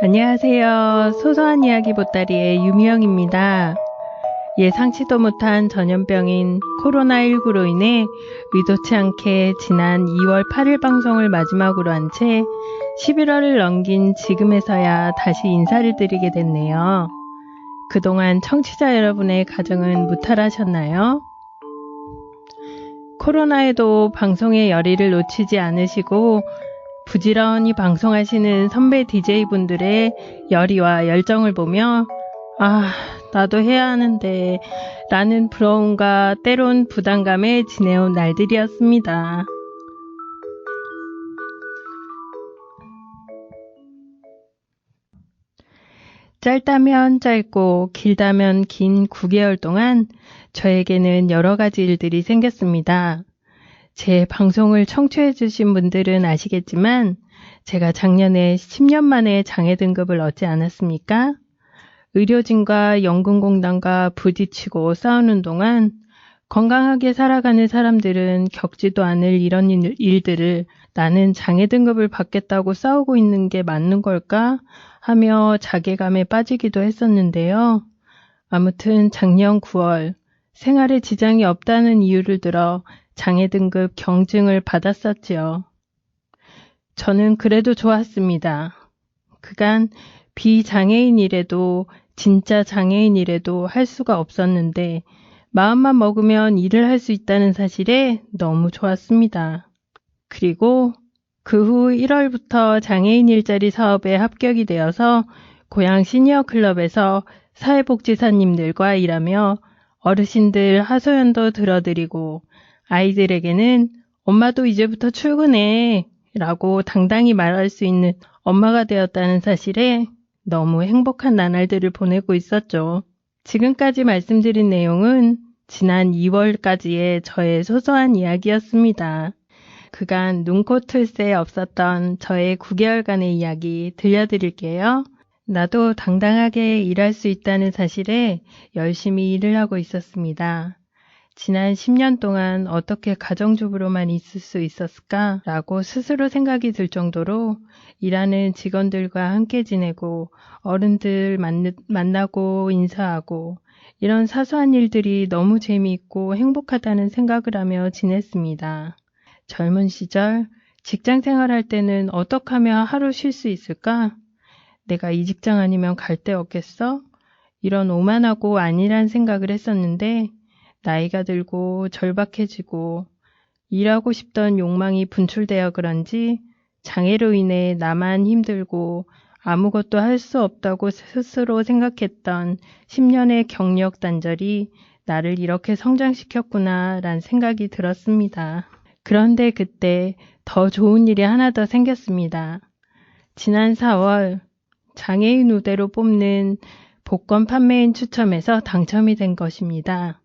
안녕하세요. 소소한 이야기 보따리의 유미영입니다. 예상치도 못한 전염병인 코로나19로 인해 의도치 않게 지난 2월 8일 방송을 마지막으로 한 채 11월을 넘긴 지금에서야 다시 인사를 드리게 됐네요. 그동안 청취자 여러분의 가정은 무탈하셨나요? 코로나에도 방송의 열의를 놓치지 않으시고 부지런히 방송하시는 선배 DJ분들의 열의와 열정을 보며 나도 해야 하는데 라는 부러움과 때론 부담감에 지내온 날들이었습니다. 짧다면 짧고 길다면 긴 9개월 동안 저에게는 여러 가지 일들이 생겼습니다. 제 방송을 청취해주신 분들은 아시겠지만 제가 작년에 10년 만에 장애 등급을 얻지 않았습니까? 의료진과 연금공단과 부딪히고 싸우는 동안 건강하게 살아가는 사람들은 겪지도 않을 이런 일들을 나는 장애 등급을 받겠다고 싸우고 있는 게 맞는 걸까 하며 자괴감에 빠지기도 했었는데요. 아무튼 작년 9월 생활에 지장이 없다는 이유를 들어 장애 등급 경증을 받았었지요. 저는 그래도 좋았습니다. 그간 비장애인이라도 진짜 장애인이라도 할 수가 없었는데 마음만 먹으면 일을 할 수 있다는 사실에 너무 좋았습니다. 그리고 그 후 1월부터 장애인 일자리 사업에 합격이 되어서 고향 시니어 클럽에서 사회복지사님들과 일하며 어르신들 하소연도 들어드리고 아이들에게는 엄마도 이제부터 출근해 라고 당당히 말할 수 있는 엄마가 되었다는 사실에 너무 행복한 나날들을 보내고 있었죠. 지금까지 말씀드린 내용은 지난 2월까지의 저의 소소한 이야기였습니다. 그간 눈코 틀 새 없었던 저의 9개월간의 이야기 들려드릴게요. 나도 당당하게 일할 수 있다는 사실에 열심히 일을 하고 있었습니다. 지난 10년 동안 어떻게 가정주부로만 있을 수 있었을까라고 스스로 생각이 들 정도로 일하는 직원들과 함께 지내고 어른들 만나고 인사하고 이런 사소한 일들이 너무 재미있고 행복하다는 생각을 하며 지냈습니다. 젊은 시절 직장 생활할 때는 어떻게 하면 하루 쉴 수 있을까? 내가 이 직장 아니면 갈 데 없겠어? 이런 오만하고 안일한 생각을 했었는데 나이가 들고 절박해지고 일하고 싶던 욕망이 분출되어 그런지 장애로 인해 나만 힘들고 아무것도 할 수 없다고 스스로 생각했던 10년의 경력 단절이 나를 이렇게 성장시켰구나 라는 생각이 들었습니다. 그런데 그때 더 좋은 일이 하나 더 생겼습니다. 지난 4월 장애인 우대로 뽑는 복권 판매인 추첨에서 당첨이 된 것입니다.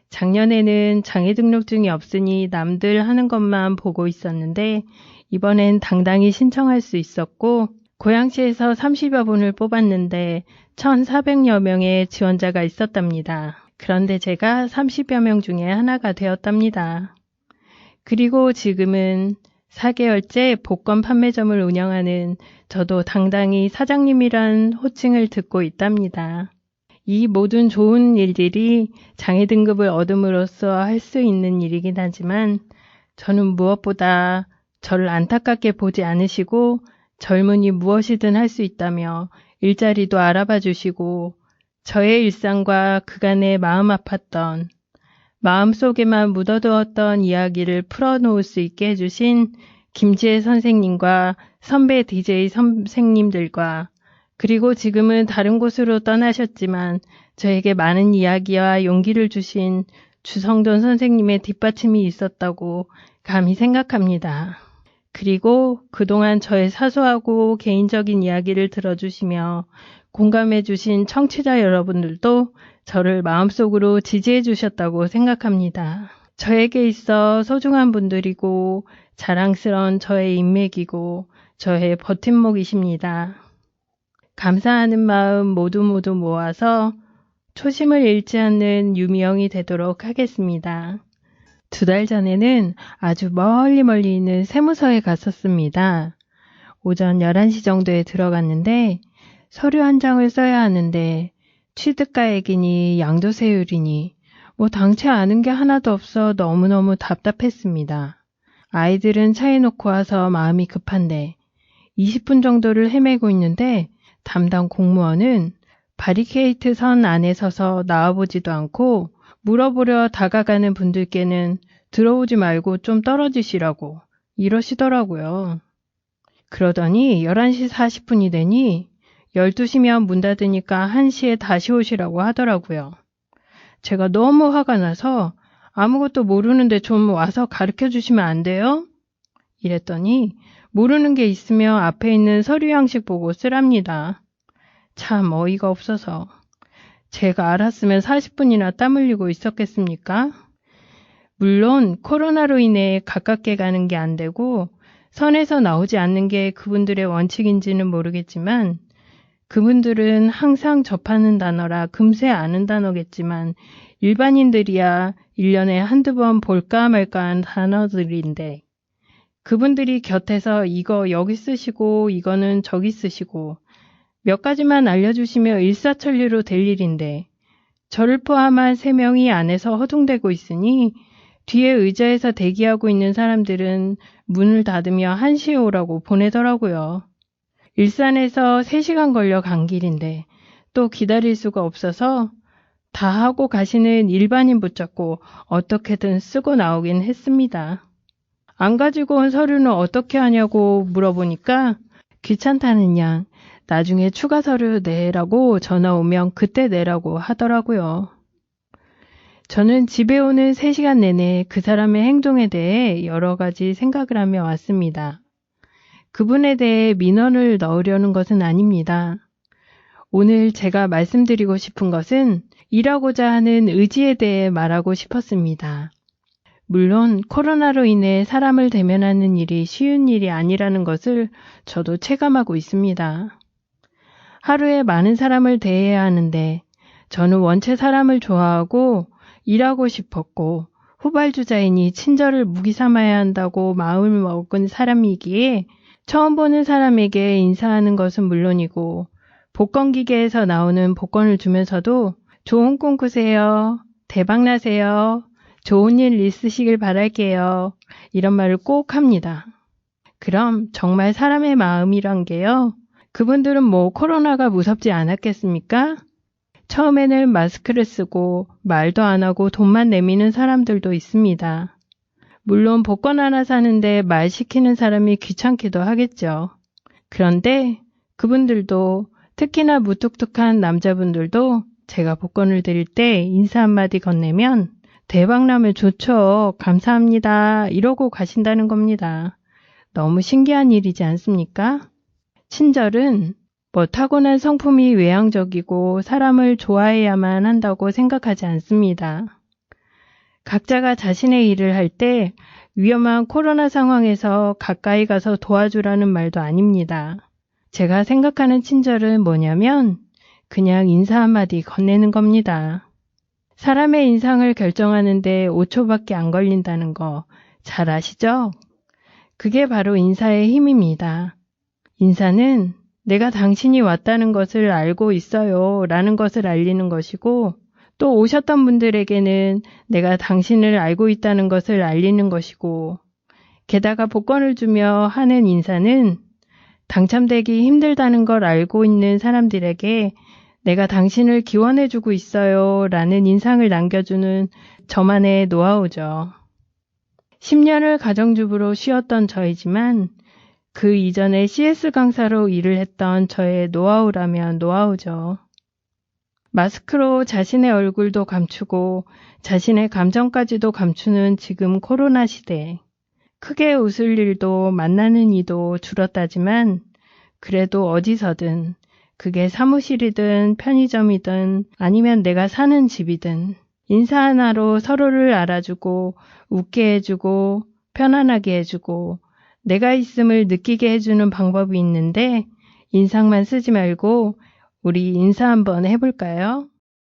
작년에는 장애 등록증이 없으니 남들 하는 것만 보고 있었는데 이번엔 당당히 신청할 수 있었고 고양시에서 30여 분을 뽑았는데 1,400여 명의 지원자가 있었답니다. 그런데 제가 30여 명 중에 하나가 되었답니다. 그리고 지금은 4개월째 복권 판매점을 운영하는 저도 당당히 사장님이란 호칭을 듣고 있답니다. 이 모든 좋은 일들이 장애 등급을 얻음으로써 할 수 있는 일이긴 하지만 저는 무엇보다 저를 안타깝게 보지 않으시고 젊은이 무엇이든 할 수 있다며 일자리도 알아봐 주시고 저의 일상과 그간의 마음 아팠던 마음속에만 묻어두었던 이야기를 풀어놓을 수 있게 해주신 김지혜 선생님과 선배 DJ 선생님들과 그리고 지금은 다른 곳으로 떠나셨지만 저에게 많은 이야기와 용기를 주신 주성돈 선생님의 뒷받침이 있었다고 감히 생각합니다. 그리고 그동안 저의 사소하고 개인적인 이야기를 들어주시며 공감해주신 청취자 여러분들도 저를 마음속으로 지지해 주셨다고 생각합니다. 저에게 있어 소중한 분들이고 자랑스러운 저의 인맥이고 저의 버팀목이십니다. 감사하는 마음 모두 모아서 초심을 잃지 않는 유미영이 되도록 하겠습니다. 2달 전에는 아주 멀리 있는 세무서에 갔었습니다. 오전 11시 정도에 들어갔는데 서류 한 장을 써야 하는데 취득가액이니 양도세율이니 당치 않은 게 하나도 없어 너무너무 답답했습니다. 아이들은 차에 놓고 와서 마음이 급한데 20분 정도를 헤매고 있는데 담당 공무원은 바리케이트 선 안에 서서 나와보지도 않고 물어보려 다가가는 분들께는 들어오지 말고 좀 떨어지시라고 이러시더라고요. 그러더니 11시 40분이 되니 12시면 문 닫으니까 1시에 다시 오시라고 하더라고요. 제가 너무 화가 나서 아무것도 모르는데 좀 와서 가르쳐 주시면 안 돼요? 이랬더니 모르는 게 있으면 앞에 있는 서류 양식 보고 쓰랍니다. 참 어이가 없어서. 제가 알았으면 40분이나 땀 흘리고 있었겠습니까? 물론 코로나로 인해 가깝게 가는 게 안 되고 선에서 나오지 않는 게 그분들의 원칙인지는 모르겠지만 그분들은 항상 접하는 단어라 금세 아는 단어겠지만 일반인들이야 1년에 한두 번 볼까 말까 한 단어들인데 그분들이 곁에서 이거 여기 쓰시고 이거는 저기 쓰시고 몇 가지만 알려주시면 일사천리로 될 일인데 저를 포함한 3명이 안에서 허둥대고 있으니 뒤에 의자에서 대기하고 있는 사람들은 문을 닫으며 1시에 오라고 보내더라고요. 일산에서 3시간 걸려 간 길인데 또 기다릴 수가 없어서 다 하고 가시는 일반인 붙잡고 어떻게든 쓰고 나오긴 했습니다. 안 가지고 온 서류는 어떻게 하냐고 물어보니까 귀찮다는 양 나중에 추가 서류 내라고 전화 오면 그때 내라고 하더라고요. 저는 집에 오는 3시간 내내 그 사람의 행동에 대해 여러 가지 생각을 하며 왔습니다. 그분에 대해 민원을 넣으려는 것은 아닙니다. 오늘 제가 말씀드리고 싶은 것은 일하고자 하는 의지에 대해 말하고 싶었습니다. 물론 코로나로 인해 사람을 대면하는 일이 쉬운 일이 아니라는 것을 저도 체감하고 있습니다. 하루에 많은 사람을 대해야 하는데 저는 원체 사람을 좋아하고 일하고 싶었고 후발주자이니 친절을 무기 삼아야 한다고 마음을 먹은 사람이기에 처음 보는 사람에게 인사하는 것은 물론이고 복권기계에서 나오는 복권을 주면서도 좋은 꿈 꾸세요. 대박나세요. 좋은 일 있으시길 바랄게요. 이런 말을 꼭 합니다. 그럼 정말 사람의 마음이란 게요. 그분들은 코로나가 무섭지 않았겠습니까? 처음에는 마스크를 쓰고 말도 안 하고 돈만 내미는 사람들도 있습니다. 물론 복권 하나 사는데 말 시키는 사람이 귀찮기도 하겠죠. 그런데 그분들도 특히나 무뚝뚝한 남자분들도 제가 복권을 드릴 때 인사 한마디 건네면 대박나면 좋죠. 감사합니다. 이러고 가신다는 겁니다. 너무 신기한 일이지 않습니까? 친절은 타고난 성품이 외향적이고 사람을 좋아해야만 한다고 생각하지 않습니다. 각자가 자신의 일을 할 때 위험한 코로나 상황에서 가까이 가서 도와주라는 말도 아닙니다. 제가 생각하는 친절은 뭐냐면 그냥 인사 한마디 건네는 겁니다. 사람의 인상을 결정하는데 5초밖에 안 걸린다는 거 잘 아시죠? 그게 바로 인사의 힘입니다. 인사는 내가 당신이 왔다는 것을 알고 있어요 라는 것을 알리는 것이고 또 오셨던 분들에게는 내가 당신을 알고 있다는 것을 알리는 것이고 게다가 복권을 주며 하는 인사는 당첨되기 힘들다는 걸 알고 있는 사람들에게 내가 당신을 기원해주고 있어요 라는 인상을 남겨주는 저만의 노하우죠. 10년을 가정주부로 쉬었던 저이지만 그 이전에 CS 강사로 일을 했던 저의 노하우라면 노하우죠. 마스크로 자신의 얼굴도 감추고 자신의 감정까지도 감추는 지금 코로나 시대. 크게 웃을 일도 만나는 이도 줄었다지만 그래도 어디서든 그게 사무실이든 편의점이든 아니면 내가 사는 집이든 인사 하나로 서로를 알아주고 웃게 해주고 편안하게 해주고 내가 있음을 느끼게 해주는 방법이 있는데 인상만 쓰지 말고 우리 인사 한번 해볼까요?